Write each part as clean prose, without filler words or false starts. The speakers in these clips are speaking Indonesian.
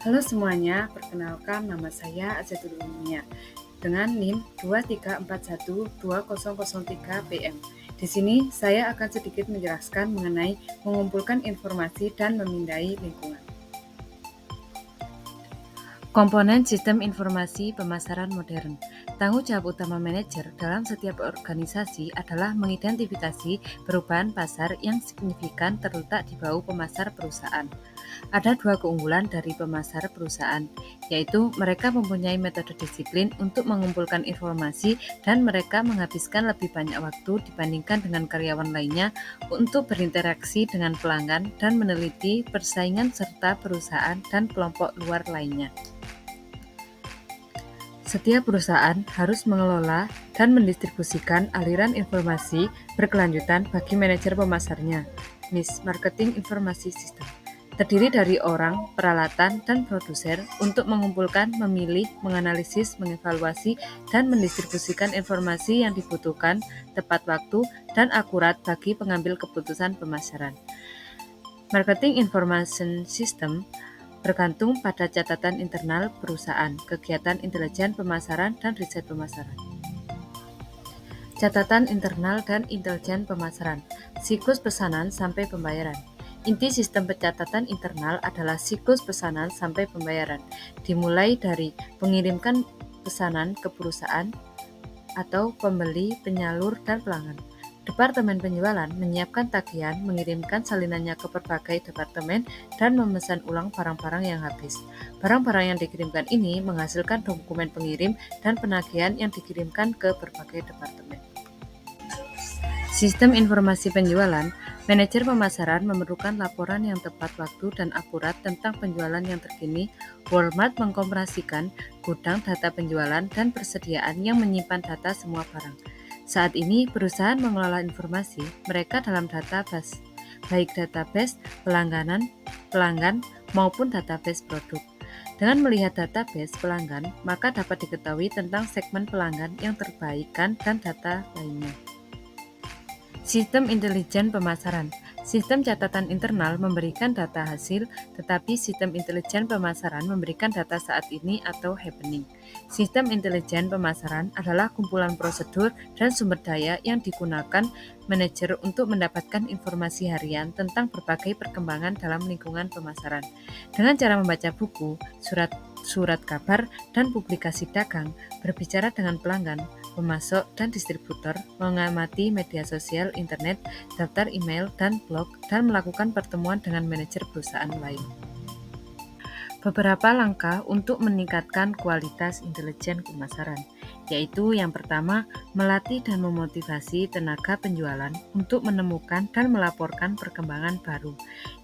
Halo semuanya, perkenalkan nama saya Azatul Umnia dengan NIM 23412003 PM. Di sini saya akan sedikit menjelaskan mengenai mengumpulkan informasi dan memindai lingkungan. Komponen sistem informasi pemasaran modern. Tanggung jawab utama manajer dalam setiap organisasi adalah mengidentifikasi perubahan pasar yang signifikan terletak di bawah pemasar perusahaan. Ada dua keunggulan dari pemasar perusahaan, yaitu mereka mempunyai metode disiplin untuk mengumpulkan informasi dan mereka menghabiskan lebih banyak waktu dibandingkan dengan karyawan lainnya untuk berinteraksi dengan pelanggan dan meneliti persaingan serta perusahaan dan kelompok luar lainnya. Setiap perusahaan harus mengelola dan mendistribusikan aliran informasi berkelanjutan bagi manajer pemasarnya. MIS, Marketing Informasi System, terdiri dari orang, peralatan, dan produser untuk mengumpulkan, memilih, menganalisis, mengevaluasi, dan mendistribusikan informasi yang dibutuhkan tepat waktu dan akurat bagi pengambil keputusan pemasaran. Marketing Information System bergantung pada catatan internal perusahaan, kegiatan intelijen pemasaran, dan riset pemasaran. Catatan internal dan intelijen pemasaran, siklus pesanan sampai pembayaran. Inti sistem pencatatan internal adalah siklus pesanan sampai pembayaran, dimulai dari pengirimkan pesanan ke perusahaan atau pembeli, penyalur, dan pelanggan. Departemen penjualan menyiapkan tagihan, mengirimkan salinannya ke berbagai departemen, dan memesan ulang barang-barang yang habis. Barang-barang yang dikirimkan ini menghasilkan dokumen pengirim dan penagihan yang dikirimkan ke berbagai departemen. Sistem informasi penjualan, manajer pemasaran memerlukan laporan yang tepat waktu dan akurat tentang penjualan yang terkini. Walmart mengkompresikan gudang data penjualan dan persediaan yang menyimpan data semua barang. Saat ini, perusahaan mengelola informasi mereka dalam database, baik database pelanggan maupun database produk. Dengan melihat database pelanggan, maka dapat diketahui tentang segmen pelanggan yang terbaikkan dan data lainnya. Sistem intelijen pemasaran. Sistem catatan internal memberikan data hasil, tetapi sistem intelijen pemasaran memberikan data saat ini atau happening. Sistem intelijen pemasaran adalah kumpulan prosedur dan sumber daya yang digunakan manajer untuk mendapatkan informasi harian tentang berbagai perkembangan dalam lingkungan pemasaran. Dengan cara membaca buku, surat kabar, dan publikasi dagang, berbicara dengan pelanggan, pemasok, dan distributor, mengamati media sosial, internet, daftar email, dan blog, dan melakukan pertemuan dengan manajer perusahaan lain. Beberapa langkah untuk meningkatkan kualitas intelijen pemasaran, yaitu yang pertama, melatih dan memotivasi tenaga penjualan untuk menemukan dan melaporkan perkembangan baru.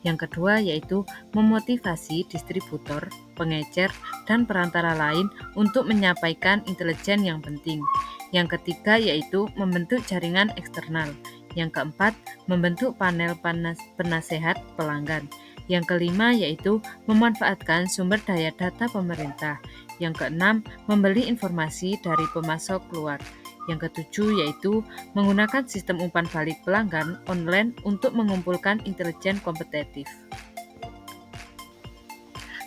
Yang kedua, yaitu memotivasi distributor, pengecer, dan perantara lain untuk menyampaikan intelijen yang penting. Yang ketiga, yaitu membentuk jaringan eksternal. Yang keempat, membentuk panel penasehat pelanggan. Yang kelima, yaitu memanfaatkan sumber daya data pemerintah. Yang keenam, membeli informasi dari pemasok luar. Yang ketujuh, yaitu menggunakan sistem umpan balik pelanggan online untuk mengumpulkan intelijen kompetitif.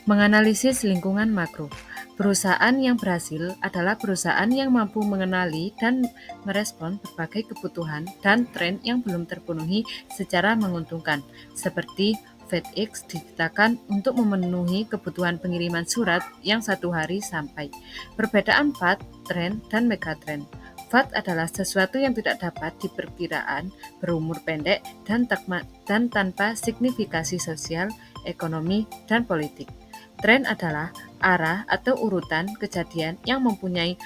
Menganalisis lingkungan makro. Perusahaan yang berhasil adalah perusahaan yang mampu mengenali dan merespon berbagai kebutuhan dan tren yang belum terpenuhi secara menguntungkan, seperti FedEx diciptakan untuk memenuhi kebutuhan pengiriman surat yang satu hari sampai. Perbedaan fad, tren, dan megatrend. Fad adalah sesuatu yang tidak dapat diperkiraan, berumur pendek, dan tanpa signifikasi sosial, ekonomi, dan politik. Tren adalah arah atau urutan kejadian yang mempunyai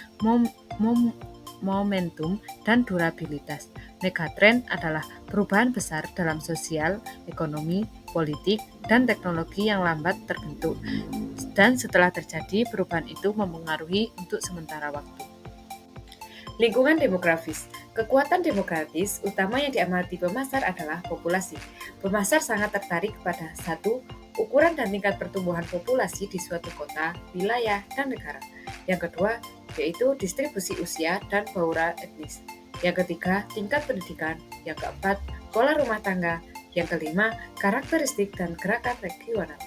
momentum dan durabilitas. Megatrend adalah perubahan besar dalam sosial, ekonomi, politik, dan teknologi yang lambat terbentuk. Dan setelah terjadi, perubahan itu mempengaruhi untuk sementara waktu. Lingkungan demografis. Kekuatan demografis utama yang diamati pemasar adalah populasi. Pemasar sangat tertarik pada satu, ukuran dan tingkat pertumbuhan populasi di suatu kota, wilayah, dan negara. Yang kedua, yaitu distribusi usia dan bauran etnis. Yang ketiga, tingkat pendidikan. Yang keempat, pola rumah tangga. Yang kelima, karakteristik dan gerakan regional.